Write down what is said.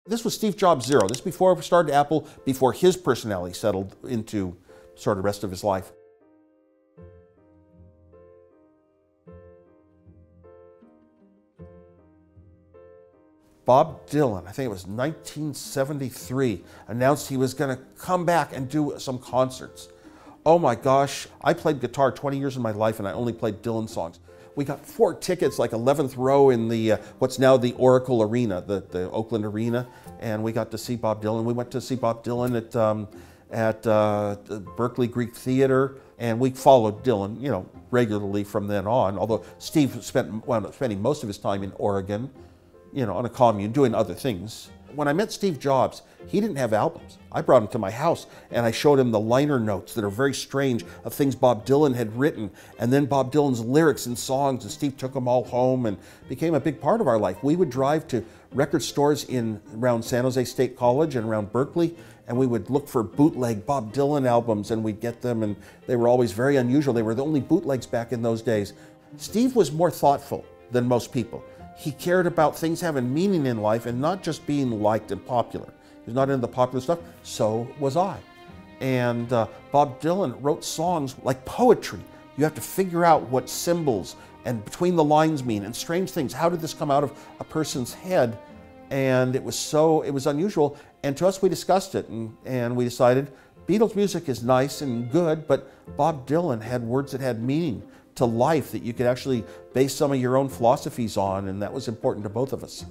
This was Steve Jobs' zero. This before he started Apple, before his personality settled into sort of the rest of his life. Bob Dylan, I think it was 1973, announced he was going to come back and do some concerts. Oh my gosh, I played guitar 20 years of my life and I only played Dylan songs. We got 4 tickets, like 11th row in the, what's now the Oracle Arena, the Oakland Arena, and we got to see Bob Dylan. We went to see Bob Dylan at Berkeley Greek Theater, and we followed Dylan, you know, regularly from then on, although Steve wound up spending most of his time in Oregon, you know, on a commune, doing other things. When I met Steve Jobs, he didn't have albums. I brought him to my house and I showed him the liner notes that are very strange of things Bob Dylan had written, and then Bob Dylan's lyrics and songs, and Steve took them all home and became a big part of our life. We would drive to record stores around San Jose State College and around Berkeley, and we would look for bootleg Bob Dylan albums, and we'd get them, and they were always very unusual. They were the only bootlegs back in those days. Steve was more thoughtful than most people. He cared about things having meaning in life and not just being liked and popular. He was not into the popular stuff, so was I. And Bob Dylan wrote songs like poetry. You have to figure out what symbols and between the lines mean, and strange things. How did this come out of a person's head? And it was unusual. And to us, we discussed it, and we decided Beatles music is nice and good, but Bob Dylan had words that had meaning to life that you could actually base some of your own philosophies on, and that was important to both of us.